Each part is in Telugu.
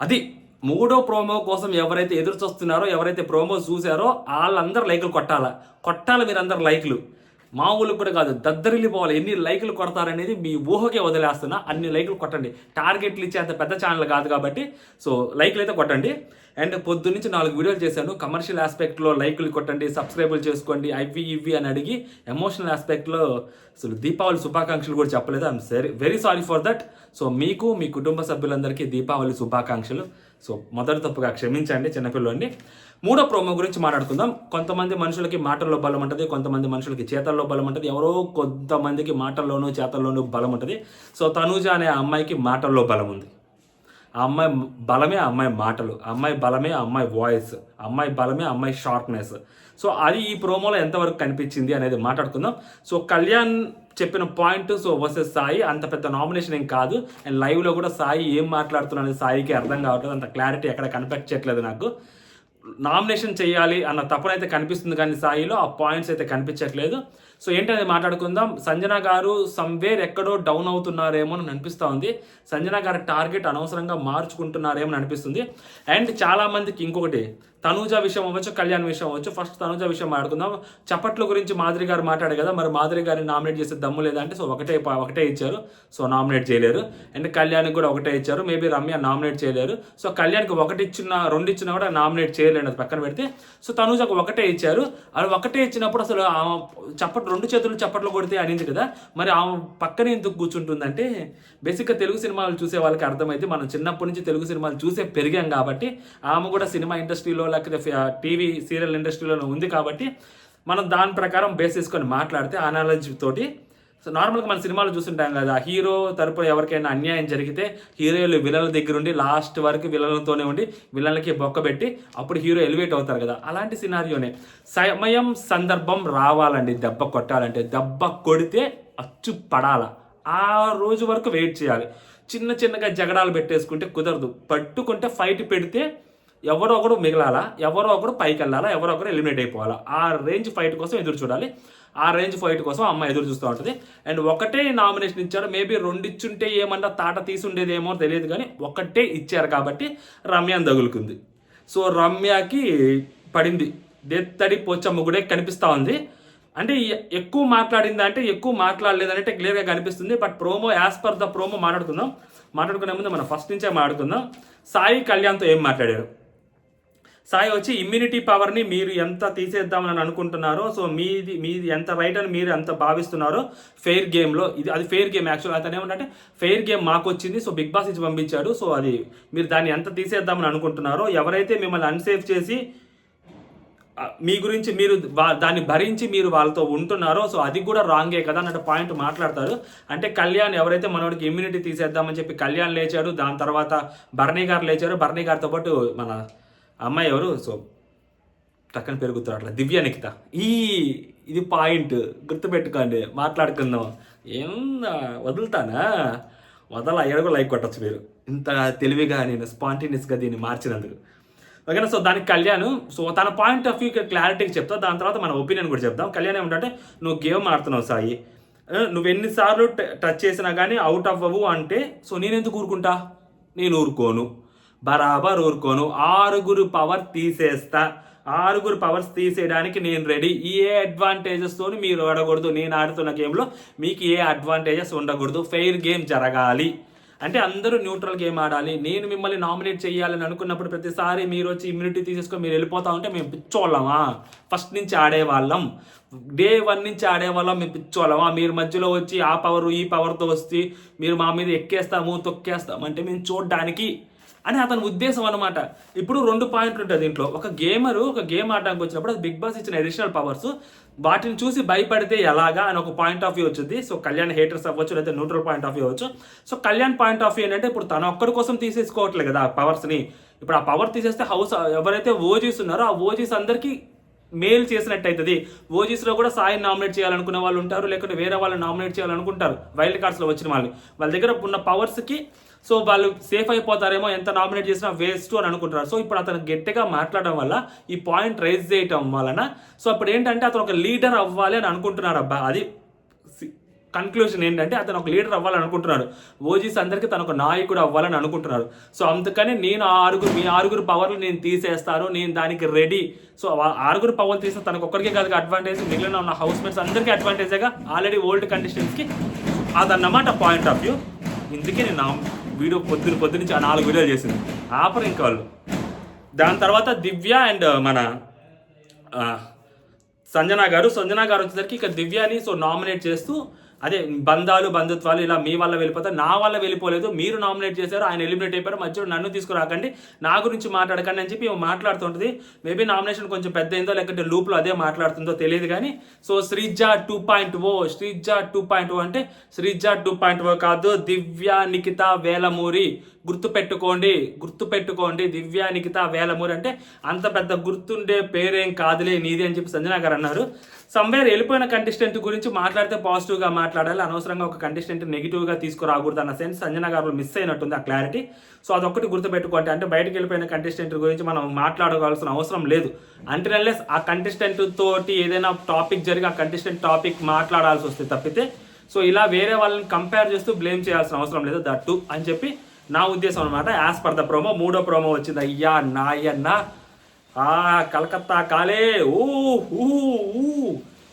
అది మూడో ప్రోమో కోసం ఎవరైతే ఎదురు చూస్తున్నారో, ఎవరైతే ప్రోమో చూసారో వాళ్ళందరూ లైకులు కొట్టాలి మీరందరూ లైకులు. మామూలు కూడా కాదు, దద్దరిల్లిపోవాలి. ఎన్ని లైకులు కొడతారనేది మీ ఊహకే వదిలేస్తున్నా. అన్ని లైకులు కొట్టండి. టార్గెట్లు ఇచ్చే అంత పెద్ద ఛానల్ కాదు కాబట్టి సో లైకులు అయితే కొట్టండి. అండ్ పొద్దున్నుంచి 4 వీడియోలు చేశాను. కమర్షియల్ ఆస్పెక్ట్లో లైకులు కొట్టండి, సబ్స్క్రైబులు చేసుకోండి, ఇవి అని అడిగి ఎమోషనల్ ఆస్పెక్ట్లో అసలు దీపావళి శుభాకాంక్షలు కూడా చెప్పలేదు. I'm very sorry for that. So మీకు, మీ కుటుంబ సభ్యులందరికీ దీపావళి శుభాకాంక్షలు. సో మొదటి తప్పుగా క్షమించండి, చిన్నపిల్లండి. మూడో ప్రోమో గురించి మాట్లాడుకుందాం. కొంతమంది మనుషులకి మాటల్లో బలం ఉంటుంది, కొంతమంది మనుషులకి చేతల్లో బలం ఉంటుంది. ఎవరో కొంతమందికి మాటల్లోనూ చేతల్లోనూ బలం ఉంటుంది. సో తనూజ అనే అమ్మాయికి మాటల్లో బలం ఉంది. ఆ అమ్మాయి బలమే ఆ అమ్మాయి మాటలు, ఆ అమ్మాయి బలమే ఆ అమ్మాయి వాయిస్, ఆ అమ్మాయి బలమే ఆ అమ్మాయి షార్ప్నెస్. సో అది ఈ ప్రోమోలో ఎంతవరకు కనిపించింది అనేది మాట్లాడుకుందాం. సో కళ్యాణ్ చెప్పిన పాయింట్ సో వర్సెస్ సాయి అంత పెద్ద నామినేషన్ ఏం కాదు. అండ్ లైవ్లో కూడా సాయి ఏం మాట్లాడుతున్నా అనేది సాయికి అర్థం కావట్లేదు. అంత క్లారిటీ ఎక్కడ కనిపించట్లేదు నాకు. నామినేషన్ చేయాలి అన్న తపనైతే కనిపిస్తుంది కానీ సాయిలో ఆ పాయింట్స్ అయితే కనిపించట్లేదు. సో ఏంటనేది మాట్లాడుకుందాం. సంజన గారు సమ్వేర్ ఎక్కడో డౌన్ అవుతున్నారేమో అని అనిపిస్తూ ఉంది. సంజన గారి టార్గెట్ అనవసరంగా మార్చుకుంటున్నారేమో అని అనిపిస్తుంది. అండ్ చాలామందికి ఇంకొకటి, తనూజ విషయం అవ్వచ్చు, కళ్యాణ్ విషయం అవ్వచ్చు. ఫస్ట్ తనూజ విషయం మాట్లాడుకుందాం. చప్పట్ల గురించి మాధురి గారు మాట్లాడారు కదా, మరి మాధురి గారిని నామినేట్ చేసే దమ్ము లేదంటే సో ఒకటే ఇచ్చారు, సో నామినేట్ చేయలేరు. అండ్ కళ్యాణ్కి కూడా ఒకటే ఇచ్చారు, మేబీ రమ్య నామినేట్ చేయలేరు. సో కళ్యాణ్కి 2 ఇచ్చినా కూడా నామినేట్ చేయలేరు, అది పక్కన పెడితే. సో తనూజకు ఒకటే ఇచ్చారు. అది ఒకటే ఇచ్చినప్పుడు అసలు రెండు చేతులు చప్పట్లు కొడితే అనింది కదా, మరి ఆమె పక్కనే ఎందుకు కూర్చుంటుందంటే బేసిక్గా తెలుగు సినిమాలు చూసే వాళ్ళకి అర్థమైంది. మనం చిన్నప్పటి నుంచి తెలుగు సినిమాలు చూసే పెరిగాం కాబట్టి, ఆమె కూడా సినిమా ఇండస్ట్రీలో లేకపోతే టీవీ సీరియల్ ఇండస్ట్రీలో ఉంది కాబట్టి మనం దాని ప్రకారం బేస్ చేసుకొని మాట్లాడితే అనాలజీ తోటి. సో నార్మల్గా మన సినిమాలు చూస్తుంటాం కదా, హీరో తరపున ఎవరికైనా అన్యాయం జరిగితే హీరోలు విలన్ల దగ్గర ఉండి లాస్ట్ వరకు విలన్లతోనే ఉండి విలన్లకి బొక్కబెట్టి అప్పుడు హీరో ఎలివేట్ అవుతారు కదా, అలాంటి సినారియోనే. సమయం సందర్భం రావాలండి. దెబ్బ కొట్టాలంటే దెబ్బ కొడితే అచ్చు పడాల, ఆ రోజు వరకు వెయిట్ చేయాలి. చిన్నగా జగడాలు పెట్టేసుకుంటే కుదరదు. పట్టుకుంటే ఫైట్ పెడితే ఎవరో ఒకడు మిగలాలా, ఎవరో ఒకడు పైకి వెళ్ళాలా, ఎవరో ఒకరు ఎలిమినేట్ అయిపోవాలా. ఆ రేంజ్ ఫైట్ కోసం ఎదురు చూడాలి. ఆ రేంజ్ ఫైట్ కోసం అమ్మాయి ఎదురు చూస్తూ ఉంటుంది. అండ్ ఒకటే నామినేషన్ ఇచ్చారు. మేబీ 2 ఇచ్చుంటే ఏమన్నా తాట తీసుండేదేమో తెలియదు, కానీ ఒకటే ఇచ్చారు కాబట్టి రమ్యని తగులుకుంది. సో రమ్యకి పడింది దెత్తడి పోచమ్మ కూడా కనిపిస్తూ ఉంది. అంటే ఎక్కువ మాట్లాడిందా అంటే ఎక్కువ మాట్లాడలేదంటే క్లియర్గా కనిపిస్తుంది. But promo as per the promo మాట్లాడుకునే ముందు మనం ఫస్ట్ నుంచే మాట్లాడుకుందాం. సాయి కళ్యాణ్తో ఏం మాట్లాడారు. సాయి వచ్చి ఇమ్యూనిటీ పవర్ని మీరు ఎంత తీసేద్దామని అనుకుంటున్నారో, సో మీది ఎంత రైట్ అని మీరు ఎంత భావిస్తున్నారో ఫెయిర్ గేమ్లో, అది ఫెయిర్ గేమ్. యాక్చువల్ అతను ఏమంటే ఫెయిర్ గేమ్ మాకు వచ్చింది, సో బిగ్ బాస్ ఇచ్చి పంపించాడు. సో అది మీరు దాన్ని ఎంత తీసేద్దామని అనుకుంటున్నారో, ఎవరైతే మిమ్మల్ని అన్సేఫ్ చేసి మీ గురించి మీరు దాన్ని భరించి మీరు వాళ్ళతో ఉంటున్నారో సో అది కూడా రాంగే కదా అన్నట్టు పాయింట్ మాట్లాడతారు. అంటే కళ్యాణ్ ఎవరైతే మనోడికి ఇమ్యూనిటీ తీసేద్దామని చెప్పి కళ్యాణ్ లేచాడు, దాని తర్వాత భరణి గారు లేచారు. భరణి గారితో పాటు మన అమ్మాయి ఎవరు సో టక్కన పెరుగుతారు అట్లా దివ్య నిఖిత. ఇది పాయింట్ గుర్తుపెట్టుకోండి, మాట్లాడుకుందాం. వదులుతానా ఎడగో లైక్ కొట్టచ్చు మీరు, ఇంత తెలివిగా నేను స్పాంటేనియస్గా దీన్ని మార్చినందుకు. ఓకేనా. సో దానికి కళ్యాణ్ సో తన పాయింట్ ఆఫ్ వ్యూ క్లారిటీకి చెప్తా, దాని తర్వాత మన ఒపీనియన్ కూడా చెప్తాం. కళ్యాణ్ ఏమంటే నువ్వు గేమ్ ఆడుతున్నావు సాయి, నువ్వు ఎన్నిసార్లు టచ్ చేసినా కానీ అవుట్ అవ్వవు అంటే సో నేను ఎందుకు ఊరుకుంటా, నేను ఊరుకోను, బరాబర్ ఊరుకోను. 6 పవర్ తీసేస్తా, 6 పవర్స్ తీసేయడానికి నేను రెడీ. ఏ అడ్వాంటేజెస్తో మీరు ఆడకూడదు, నేను ఆడుతున్న గేమ్లో మీకు ఏ అడ్వాంటేజెస్ ఉండకూడదు. ఫెయిర్ గేమ్ జరగాలి అంటే అందరూ న్యూట్రల్ గేమ్ ఆడాలి. నేను మిమ్మల్ని నామినేట్ చేయాలని అనుకున్నప్పుడు ప్రతిసారి మీరు వచ్చి ఇమ్యూనిటీ తీసేసుకొని మీరు వెళ్ళిపోతా ఉంటే మేము పిచ్చోళ్ళమా? ఫస్ట్ నుంచి ఆడేవాళ్ళం, డే 1 నుంచి ఆడేవాళ్ళం, మేము పిచ్చోళ్ళమా? మీరు మధ్యలో వచ్చి ఆ పవర్ ఈ పవర్తో వస్తే మీరు మా మీద ఎక్కేస్తాము తొక్కేస్తాము అంటే మేము చూడడానికి అని అతని ఉద్దేశం అనమాట. ఇప్పుడు 2 పాయింట్లు ఉంటాయి దీంట్లో. ఒక గేమ్ ఆడడానికి వచ్చినప్పుడు అది బిగ్ బాస్ ఇచ్చిన అడిషనల్ పవర్స్, వాటిని చూసి భయపడితే ఎలాగా అని ఒక పాయింట్ ఆఫ్ వ్యూ వచ్చింది. సో కళ్యాణ్ హేటర్స్ అవ్వచ్చు, లేదా న్యూట్రల్ పాయింట్ ఆఫ్ వ్యూ అవ్వచ్చు. So Kalyan point of view ఏంటంటే ఇప్పుడు తన ఒక్కడి కోసం తీసేసుకోవట్లేదు కదా ఆ పవర్స్ని. ఇప్పుడు ఆ పవర్ తీసేస్తే హౌస్ ఎవరైతే ఓజీస్ ఉన్నారో ఆ ఓజీస్ అందరికీ మేల్ చేసినట్టు అవుతుంది. ఓజీస్లో కూడా సాయిని నామినేట్ చేయాలనుకునే వాళ్ళు ఉంటారు, లేకుంటే వేరే వాళ్ళని నామినేట్ చేయాలనుకుంటారు. వైల్డ్ కార్డ్స్లో వచ్చిన వాళ్ళ దగ్గర ఉన్న పవర్స్కి సో వాళ్ళు సేఫ్ అయిపోతారేమో, ఎంత నామినేట్ చేసినా వేస్ట్ అని అనుకుంటారు. సో ఇప్పుడు అతను గట్టిగా మాట్లాడడం వల్ల, ఈ పాయింట్ రైజ్ చేయటం వలన సో అప్పుడు ఏంటంటే అతను ఒక లీడర్ అవ్వాలి అని అనుకుంటున్నాడు. అబ్బా అది కన్క్లూషన్ ఏంటంటే అతను ఒక లీడర్ అవ్వాలని అనుకుంటున్నాడు. ఓజీస్ అందరికీ తను ఒక నాయకుడు అవ్వాలని అనుకుంటున్నాడు. సో అందుకని నేను మీ ఆరుగురు పవర్లు నేను తీసేస్తాను, నేను దానికి రెడీ. సో ఆరుగురు పవర్లు తీస్తే తనకు ఒక్కడికే కాదు అడ్వాంటేజ్, మిగిలిన ఉన్న హౌస్ మేట్స్ అందరికీ అడ్వాంటేజేగా, ఆల్రెడీ ఓల్డ్ కంటెస్టెంట్స్కి. అదన్నమాట పాయింట్ ఆఫ్ వ్యూ. ఇందుకే నేను వీడియో పొద్దునుంచి 4 వీడియోలు చేసింది ఆపరు ఇంకా వాళ్ళు. దాని తర్వాత దివ్య అండ్ మన సంజన గారు వచ్చేసరికి ఇక దివ్యాని నామినేట్ చేస్తూ అదే బంధుత్వాలు ఇలా మీ వల్ల వెళ్ళిపోతారు, నా వల్ల వెళ్ళిపోలేదు, మీరు నామినేట్ చేశారు, ఆయన ఎలిమినేట్ అయిపోయారు, మధ్యలో నన్ను తీసుకురాకండి, నా గురించి మాట్లాడకండి అని చెప్పి మాట్లాడుతుంటుంది. మేబీ నామినేషన్ కొంచెం పెద్ద అయిందో లేకపోతే లూప్లో అదే మాట్లాడుతుందో తెలియదు కానీ. సో శ్రీజ 2.0 అంటే శ్రీజ 2.0 కాదు, దివ్య నిఖిత వేలమూరి. గుర్తుపెట్టుకోండి దివ్య నిఖిత వేలమూరి అంటే అంత పెద్ద గుర్తుండే పేరేం కాదులే నీది అని చెప్పి సంజన గారు అన్నారు. సమ్వేర్ వెళ్ళిపోయిన కంటెస్టెంట్ గురించి మాట్లాడితే పాజిటివ్గా మాట్లాడాలి, అనవసరంగా ఒక కంటెస్టెంట్ నెగిటివ్గా తీసుకురాకూడదు అన్న సెన్స్ సంజన గారు మిస్ అయినట్టుంది, ఆ క్లారిటీ. సో అదొక్కటి గుర్తుపెట్టుకోండి. అంటే బయటకు వెళ్ళిపోయిన కంటెస్టెంట్ గురించి మనం మాట్లాడవలసిన అవసరం లేదు. అన్టిల్ ఆ కంటెస్టెంట్ తోటి ఏదైనా టాపిక్ జరిగి ఆ కంటెస్టెంట్ టాపిక్ మాట్లాడాల్సి వస్తే తప్పితే సో ఇలా వేరే వాళ్ళని కంపేర్ చేస్తూ బ్లేమ్ చేయాల్సిన అవసరం లేదు, దట్టు అని చెప్పి నా ఉద్దేశం అనమాట. As per the promo. 3వ ప్రోమో వచ్చింది. అయ్యా నాయన్న కలకత్తా కాలే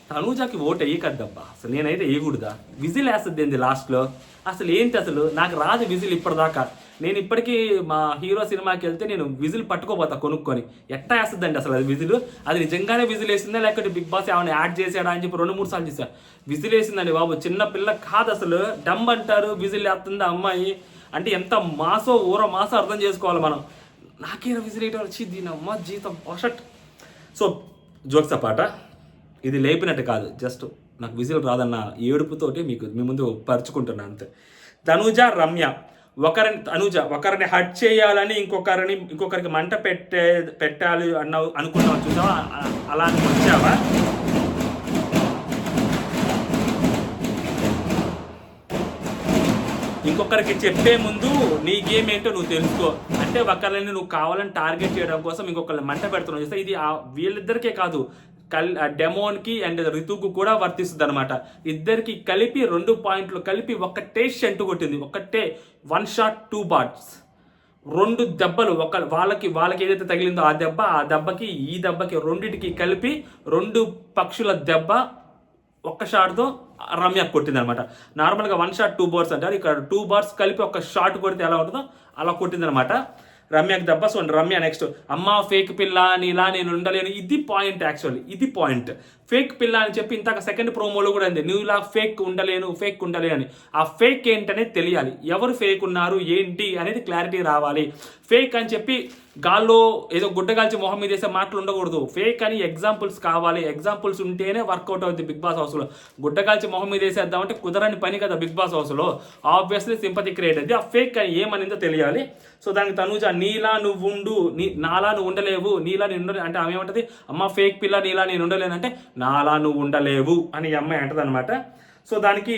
తనూజాకి ఓటు వేయకద్దబ్బా, అసలు నేనైతే వేయకూడదా? విజిల్ వేస్తుంది ఏంది లాస్ట్లో? అసలు ఏంటి అసలు నాకు రాదు విజిల్ ఇప్పటిదాకా. నేను ఇప్పటికీ మా హీరో సినిమాకి వెళ్తే నేను విజిల్ పట్టుకోపోతా కొనుక్కొని. ఎట్టా వేస్తుందండి అసలు అది విజిల్? అది నిజంగానే విజిల్ వేసిందా లేకపోతే బిగ్ బాస్ ఏమైనా యాడ్ చేసాడా అని చెప్పి 2-3 సార్లు చేశా. విజిల్ వేసిందండి బాబు, చిన్న పిల్ల కాదు అసలు. డమ్ అంటారు, విజిల్ వేస్తుంది అమ్మాయి అంటే ఎంత మాసో అర్థం చేసుకోవాలి మనం. నాకేనా విజిల్ వేయటం వచ్చి దీని అమ్మ జీతం పోషట్. సో జోక్స్ అపాట, ఇది లేపినట్టు కాదు, జస్ట్ నాకు విజిల్ రాదన్న ఏడుపుతోటి మీకు మీ ముందు పరుచుకుంటున్నా అంతే. తనూజ రమ్య ఒకరిని హర్ట్ చేయాలని ఇంకొకరికి మంట పెట్టాలి అనుకున్నావు చూసావా, అలా వచ్చావా? ఇంకొకరికి చెప్పే ముందు నీ గేమ్ ఏంటో నువ్వు తెలుసుకో. అంటే ఒకరిని నువ్వు కావాలని టార్గెట్ చేయడం కోసం ఇంకొకరిని మంట పెడుతున్నావు చూస్తే ఇది వీళ్ళిద్దరికే కాదు, డెమోన్కి అండ్ రితుకు కూడా వర్తిస్తుంది అనమాట. ఇద్దరికి కలిపి 2 పాయింట్లు కలిపి ఒకటే షంటు కొట్టింది, ఒకటే 1 షాట్ 2 బాట్స్, 2 దెబ్బలు. వాళ్ళకి ఏదైతే తగిలిందో ఆ దెబ్బకి ఈ దెబ్బకి రెండింటికి కలిపి 2 పక్షుల దెబ్బ ఒక్క షాట్తో రమ్య కొట్టింది అనమాట. నార్మల్గా 1 షాట్ 2 బార్స్ అంటారు, ఇక్కడ 2 బార్స్ కలిపి ఒక షాట్ కొడితే ఎలా ఉంటుందో అలా కొట్టింది అనమాట రమ్యకి దెబ్బ. సో రమ్య నెక్స్ట్ అమ్మ ఫేక్ పిల్ల నీలా నేను ఉండలేను, ఇది పాయింట్. యాక్చువల్లీ ఇది పాయింట్. ఫేక్ పిల్ల అని చెప్పి ఇంతక సెకండ్ ప్రోమోలో కూడా ఉంది, నువ్వు ఇలా ఫేక్ ఉండలేను అని. ఆ ఫేక్ ఏంటనేది తెలియాలి, ఎవరు ఫేక్ ఉన్నారు ఏంటి అనేది క్లారిటీ రావాలి. ఫేక్ అని చెప్పి గాల్లో ఏదో గుడ్డగాల్చి మొహం మీద వేసే మాటలు ఉండకూడదు. ఫేక్ అని ఎగ్జాంపుల్స్ కావాలి, ఎగ్జాంపుల్స్ ఉంటేనే వర్కౌట్ అవుతుంది బిగ్ బాస్ హౌస్లో. గుడ్డగాల్చి మొహం మీద వేసేద్దామంటే కుదరని పని కదా బిగ్ బాస్ హౌస్లో. ఆబ్వియస్లీ సింపతి క్రియేట్ అయింది. ఆ ఫేక్ అని ఏమనిందో తెలియాలి. సో దానికి తనూజ నాలా నువ్వు ఉండలేవు, నీలా నేను ఉండలే అంటే ఆమె ఏమంటది, అమ్మ ఫేక్ పిల్ల నీలా నేను ఉండలేనంటే నాలా నువ్వు ఉండలేవు అని అమ్మాయి అంటది అనమాట. సో దానికి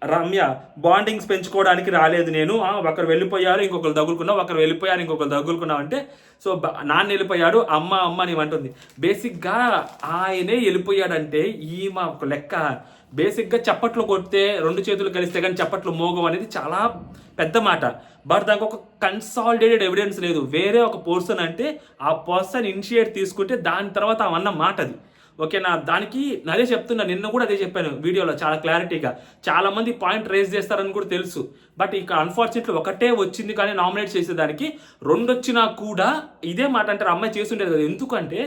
రమ్య బాండింగ్స్ పెంచుకోవడానికి రాలేదు నేను, ఒకరు వెళ్ళిపోయారు ఇంకొకరు తగులుకున్నావు అంటే. సో నాన్న వెళ్ళిపోయాడు, అమ్మ నీవంటుంది. బేసిక్గా ఆయనే వెళ్ళిపోయాడంటే ఈమె ఒక లెక్క. బేసిక్గా చప్పట్లు కొడితే 2 చేతులు కలిస్తే కానీ చప్పట్లు మోగం అనేది చాలా పెద్ద మాట. బట్ దానికి ఒక కన్సాలిడేటెడ్ ఎవిడెన్స్ లేదు. వేరే ఒక పర్సన్ అంటే ఆ పర్సన్ ఇనిషియేట్ తీసుకుంటే దాని తర్వాత అవన్న మాట అది. ఓకేనా? దానికి అదే చెప్తున్నా, నిన్న కూడా అదే చెప్పాను వీడియోలో చాలా క్లారిటీగా. చాలామంది పాయింట్ రేజ్ చేస్తారని కూడా తెలుసు. బట్ ఇక్కడ అన్ఫార్చునేట్లీ ఒకటే వచ్చింది కానీ నామినేట్ చేసేదానికి 2 వచ్చినా కూడా ఇదే మాట అంటారు, అమ్మాయి చేస్తుండేది కదా. ఎందుకంటే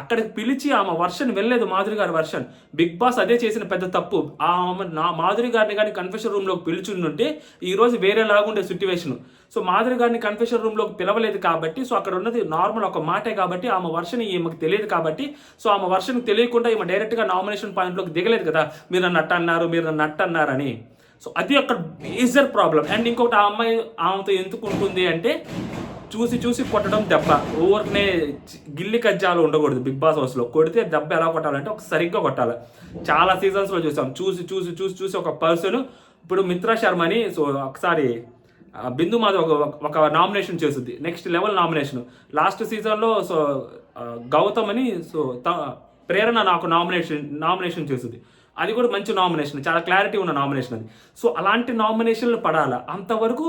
అక్కడికి పిలిచి ఆమె వర్షన్ వెళ్ళలేదు, మాధురి గారి వర్షన్. బిగ్ బాస్ అదే చేసిన పెద్ద తప్పు. మాధురి గారిని కానీ కన్ఫెషన్ రూమ్లోకి పిలిచుంటే ఈరోజు వేరేలాగుండే సిట్యువేషన్. సో మాధురి గారిని కన్ఫెషన్ రూమ్లోకి పిలవలేదు కాబట్టి, సో అక్కడ ఉన్నది నార్మల్ ఒక మాటే కాబట్టి ఆమె వర్షన్ ఈమెకు తెలియదు కాబట్టి, సో ఆమె వర్షన్ తెలియకుండా ఈమె డైరెక్ట్గా నామినేషన్ పాయింట్లోకి దిగలేదు కదా, మీరు నన్ను నట్టు అన్నారని. సో అది అక్కడ మేజర్ ప్రాబ్లం. అండ్ ఇంకొకటి, ఆ అమ్మాయి ఆమెతో ఎందుకు ఉంటుంది అంటే చూసి కొట్టడం దెబ్బ. ఊరికనే గిల్లి కజ్జాలు ఉండకూడదు బిగ్ బాస్ హౌస్లో. కొడితే దెబ్బ ఎలా కొట్టాలంటే ఒక సరిగ్గా కొట్టాలి. చాలా సీజన్స్లో చూసాం, చూసి ఒక పర్సన్, ఇప్పుడు మిత్రా శర్మని, సో ఒకసారి బిందు మాధవ్ ఒక నామినేషన్ చేస్తుంది, నెక్స్ట్ లెవెల్ నామినేషన్. లాస్ట్ సీజన్లో సో గౌతమ్ అని, సో ప్రేరణ నాకు నామినేషన్ చేస్తుంది. అది కూడా మంచి నామినేషన్, చాలా క్లారిటీ ఉన్న నామినేషన్ అది. సో అలాంటి నామినేషన్లు పడాలా, అంతవరకు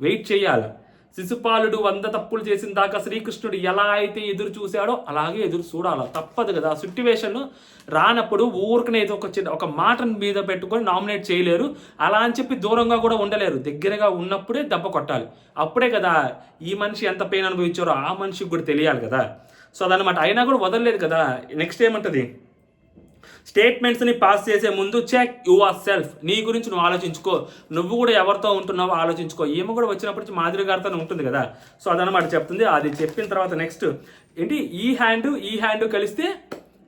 వెయిట్ చేయాలి. శిశుపాలుడు 100 తప్పులు చేసిన దాకా శ్రీకృష్ణుడు ఎలా అయితే ఎదురు చూశాడో అలాగే ఎదురు చూడాలి, తప్పదు కదా. సిట్యువేషన్ రానప్పుడు ఊరికనే ఒక మాటను మీద పెట్టుకొని నామినేట్ చేయలేరు, అలా అని చెప్పి దూరంగా కూడా ఉండలేరు. దగ్గరగా ఉన్నప్పుడే దెబ్బ కొట్టాలి, అప్పుడే కదా ఈ మనిషి ఎంత పెయిన్ అనుభవించారో ఆ మనిషికి కూడా తెలియాలి కదా. సో అదనమాట. అయినా కూడా వదలలేదు కదా. నెక్స్ట్ ఏమంటది, స్టేట్మెంట్స్ని పాస్ చేసే ముందు చెక్ యువర్ సెల్ఫ్, నీ గురించి నువ్వు ఆలోచించుకో, నువ్వు కూడా ఎవరితో ఉంటున్నావో ఆలోచించుకో. ఈమె కూడా వచ్చినప్పటి నుంచి మాధురి గారితో ఉంటుంది కదా. సో అదనమాట చెప్తుంది. అది చెప్పిన తర్వాత నెక్స్ట్ ఏంటి, ఈ హ్యాండ్ కలిస్తే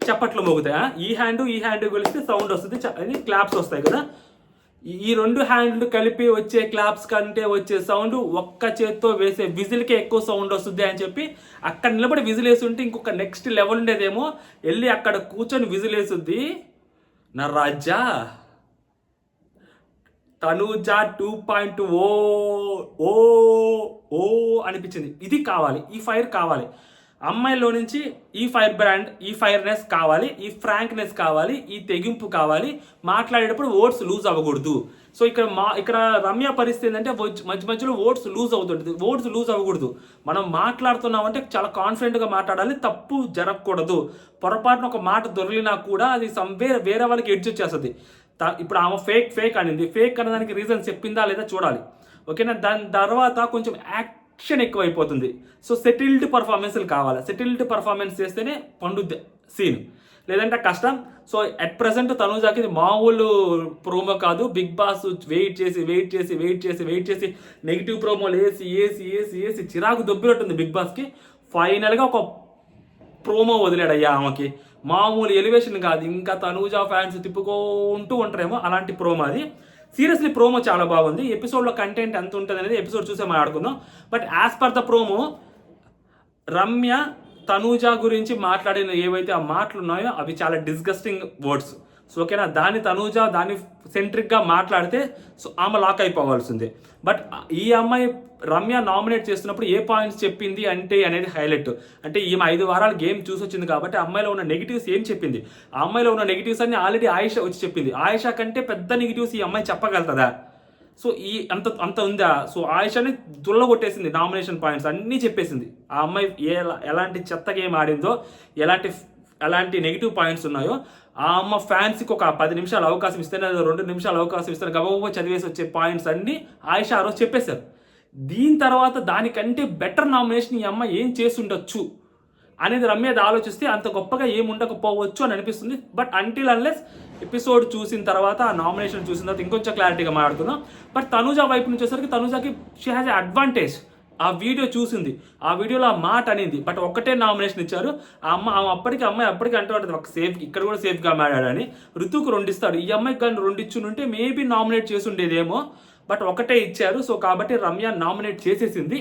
చప్పట్లు మోగుతాయా, ఈ హ్యాండ్ కలిస్తే సౌండ్ వస్తుంది, అది క్లాప్స్ వస్తాయి కదా. ఈ 2 హ్యాండ్లు కలిపి వచ్చే క్లాప్స్ కంటే వచ్చే సౌండ్ ఒక్క చేత్తో వేసే విజిల్కే ఎక్కువ సౌండ్ వస్తుంది అని చెప్పి అక్కడ నిలబడి విజిల్ వేస్తుంటే ఇంకొక నెక్స్ట్ లెవెల్ ఉండేదేమో, వెళ్ళి అక్కడ కూర్చొని విజిల్ వేసుద్ది నా రాజా తనూజ 2.0 ఓ అనిపించింది. ఇది కావాలి, ఈ ఫైర్ కావాలి అమ్మాయిలో నుంచి, ఈ ఫైర్ బ్రాండ్, ఈ ఫైర్నెస్ కావాలి, ఈ ఫ్రాంక్నెస్ కావాలి, ఈ తెగింపు కావాలి. మాట్లాడేటప్పుడు ఓట్స్ లూజ్ అవ్వకూడదు. సో ఇక్కడ రమ్య పరిస్థితి ఏంటంటే మధ్యలో ఓట్స్ లూజ్ అవుతుంది. ఓట్స్ లూజ్ అవ్వకూడదు. మనం మాట్లాడుతున్నామంటే చాలా కాన్ఫిడెంట్గా మాట్లాడాలి, తప్పు జరగకూడదు. పొరపాటున ఒక మాట దొరికినా కూడా అది వేరే వాళ్ళకి ఎడ్జ్ వచ్చేస్తుంది. ఇప్పుడు ఆమె ఫేక్ అనింది, ఫేక్ అనేదానికి రీజన్ చెప్పిందా లేదా చూడాలి, ఓకేనా. దాని తర్వాత కొంచెం యాక్షన్ ఎక్కువైపోతుంది. సో సెటిల్డ్ పర్ఫార్మెన్స్లు కావాలి, సెటిల్డ్ పర్ఫార్మెన్స్ చేస్తేనే పండుద్ది సీన్, లేదంటే కష్టం. సో అట్ ప్రజెంట్ తనూజాకి ఇది మామూలు ప్రోమో కాదు. బిగ్ బాస్ వెయిట్ చేసి నెగిటివ్ ప్రోమోలు వేసి చిరాకు దొబ్బినట్టుంది బిగ్ బాస్కి. ఫైనల్గా ఒక ప్రోమో వదిలాడయ్యా ఆమెకి, మామూలు ఎలివేషన్ కాదు. ఇంకా తనూజా ఫ్యాన్స్ తిప్పుకుంటూ ఉంటారేమో అలాంటి ప్రోమో అది. సీరియస్లీ ప్రోమో చాలా బాగుంది. ఎపిసోడ్లో కంటెంట్ ఎంత ఉంటుంది అనేది ఎపిసోడ్ చూసే మాట్లాడుకుందాం. But as per the promo Ramya Tanuja గురించి మాట్లాడిన ఏవైతే ఆ మాటలు ఉన్నాయో అవి చాలా డిస్గస్టింగ్ వర్డ్స్. సో ఓకేనా, దాన్ని సెంట్రిక్గా మాట్లాడితే సో ఆమె లాక్ అయిపోవాల్సిందే. బట్ ఈ అమ్మాయి రమ్య నామినేట్ చేస్తున్నప్పుడు ఏ పాయింట్స్ చెప్పింది అంటే అనేది హైలైట్. అంటే ఈమె 5 వారాలు గేమ్ చూసి వచ్చింది కాబట్టి అమ్మాయిలో ఉన్న నెగిటివ్స్ ఏం చెప్పింది, ఆ అమ్మాయిలో ఉన్న నెగిటివ్స్ అన్ని ఆల్రెడీ ఆయిషా వచ్చి చెప్పింది. ఆయిషా కంటే పెద్ద నెగిటివ్స్ ఈ అమ్మాయి చెప్పగలుగుతుందా? సో అంత ఉందా? సో ఆయిషాని దుల్లగొట్టేసింది, నామినేషన్ పాయింట్స్ అన్నీ చెప్పేసింది. ఆ అమ్మాయి ఎలాంటి చెత్త గేమ్ ఆడిందో, ఎలాంటి నెగిటివ్ పాయింట్స్ ఉన్నాయో ఆ అమ్మ ఫ్యాన్స్కి ఒక 10 నిమిషాలు అవకాశం ఇస్తేనే, 2 నిమిషాలు అవకాశం ఇస్తేనే గబగబా చదివేసి వచ్చే పాయింట్స్ అన్నీ ఆయిషా ఆ రోజు చెప్పేశారు. దీని తర్వాత దానికంటే బెటర్ నామినేషన్ ఈ అమ్మ ఏం చేసి ఉండొచ్చు అనేది రమ్యది ఆలోచిస్తే అంత గొప్పగా ఏం ఉండకపోవచ్చు అని అనిపిస్తుంది. బట్ అంటిల్ అన్లెస్ ఎపిసోడ్ చూసిన తర్వాత, ఆ నామినేషన్ చూసిన తర్వాత ఇంకొంచెం క్లారిటీగా మాట్లాడుతున్నాం. బట్ తనూజా వైపు నుంచి వచ్చేసరికి తనూజాకి షీ హ్యాజ్ ఎ అడ్వాంటేజ్. ఆ వీడియో చూసింది, ఆ వీడియోలో ఆ మాట అనేది. బట్ ఒక్కటే నామినేషన్ ఇచ్చారు. అమ్మాయి అప్పటికి అంటూ ఉంటుంది ఒక సేఫ్, ఇక్కడ కూడా సేఫ్గా మాట్లాడని. ఋతువుకు 2 ఇస్తాడు, ఈ అమ్మాయికి కానీ 2 ఇచ్చుంటే మేబీ నామినేట్ చేసి ఉండేదేమో. బట్ ఒకటే ఇచ్చారు. సో కాబట్టి రమ్య నామినేట్ చేసేసింది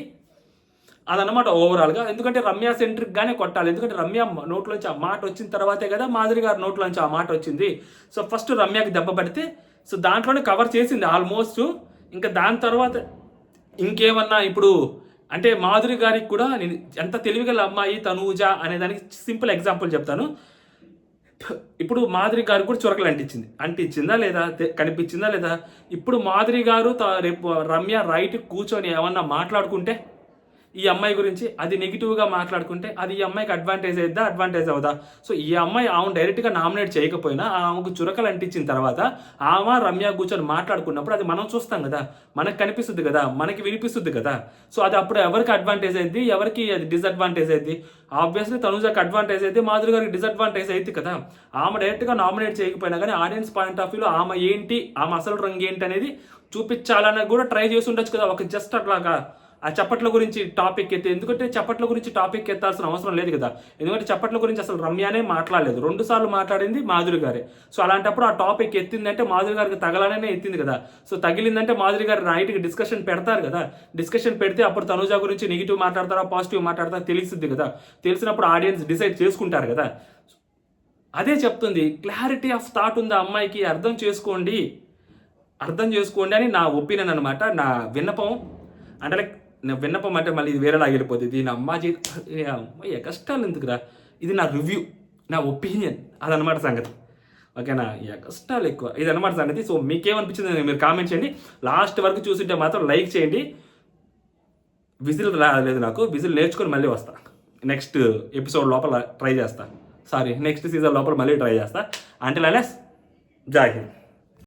అదనమాట ఓవరాల్గా. ఎందుకంటే రమ్య సెంట్రిక్గానే కొట్టాలి. ఎందుకంటే రమ్య నోట్లోంచి ఆ మాట వచ్చిన తర్వాతే కదా మాధురి గారి నోట్లోంచి ఆ మాట వచ్చింది. సో ఫస్ట్ రమ్యకి దెబ్బ పడితే సో దాంట్లోనే కవర్ చేసింది ఆల్మోస్ట్. ఇంకా దాని తర్వాత ఇంకేమన్నా ఇప్పుడు అంటే మాధురి గారికి కూడా నేను ఎంత తెలివిగల అమ్మాయి తనూజ అనే దానికి సింపుల్ ఎగ్జాంపుల్ చెప్తాను. ఇప్పుడు మాధురి గారు కూడా చురకలు అంటించిందా లేదా, కనిపించిందా లేదా? ఇప్పుడు మాధురి గారు రేపు రమ్య రైట్ కూర్చొని ఏమన్నా మాట్లాడుకుంటే ఈ అమ్మాయి గురించి, అది నెగిటివ్గా మాట్లాడుకుంటే అది ఈ అమ్మాయికి అడ్వాంటేజ్ అవుదా? సో ఈ అమ్మాయి ఆమెను డైరెక్ట్గా నామినేట్ చేయకపోయినా ఆమెకు చురకలు అంటించిన తర్వాత ఆమె రమ్య కూర్చొని మాట్లాడుకున్నప్పుడు అది మనం చూస్తాం కదా, మనకు కనిపిస్తుంది కదా, మనకి వినిపిస్తుంది కదా. సో అది అప్పుడు ఎవరికి అడ్వాంటేజ్ అయింది, ఎవరికి అది డిసడ్వాంటేజ్ అయింది? ఆబ్వియస్లీ తనూజాకి అడ్వాంటేజ్ అయితే, మాధురి గారికి డిసడ్వాంటేజ్ అయింది కదా. ఆమె డైరెక్ట్గా నామినేట్ చేయకపోయినా కానీ ఆడియన్స్ పాయింట్ ఆఫ్ వ్యూలో ఆమె ఏంటి, ఆమె అసలు రంగు ఏంటి అనేది చూపించాలని కూడా ట్రై చేసి ఉండొచ్చు కదా. ఒక జస్ట్ అట్లాగా ఆ చప్పట్ల గురించి టాపిక్ ఎత్తే, ఎందుకంటే చప్పట్ల గురించి టాపిక్ ఎత్తాల్సిన అవసరం లేదు కదా. ఎందుకంటే చప్పట్ల గురించి అసలు రమ్యనే మాట్లాడలేదు, 2 సార్లు మాట్లాడింది మాధురి గారే. సో అలాంటప్పుడు ఆ టాపిక్ ఎత్తిందంటే మాధురి గారికి తగలాలనే ఎత్తింది కదా. సో తగిలిందంటే మాధురి గారు నైట్కి డిస్కషన్ పెడతారు కదా. డిస్కషన్ పెడితే అప్పుడు తనూజా గురించి నెగిటివ్ మాట్లాడతారా పాజిటివ్ మాట్లాడతారా తెలుస్తుంది కదా. తెలిసినప్పుడు ఆడియన్స్ డిసైడ్ చేసుకుంటారు కదా. అదే చెప్తుంది, క్లారిటీ ఆఫ్ థాట్ ఉంది అమ్మాయికి, అర్థం చేసుకోండి అని నా ఒపీనియన్ అనమాట, నా విన్నపం. అంటే లైక్ విన్నపం అంటే మళ్ళీ ఇది వేరేలా వెళ్ళిపోతుంది. దీని అమ్మాయి కష్టాలు ఎందుకురా, ఇది నా రివ్యూ, నా ఒపీనియన్, అదనమాట సంగతి. ఓకేనా, ఎక్స్ట్రాలు ఎక్కువ ఇది అనమాట సంగతి. సో మీకేమనిపించింది మీరు కామెంట్ చేయండి. లాస్ట్ వరకు చూసింటే మాత్రం లైక్ చేయండి. విజిల్ రాలేదు నాకు, విజిల్ నేర్చుకొని మళ్ళీ వస్తా. నెక్స్ట్ ఎపిసోడ్ లోపల ట్రై చేస్తా, నెక్స్ట్ సీజన్ లోపల మళ్ళీ ట్రై చేస్తా. అంటే జై హింద్.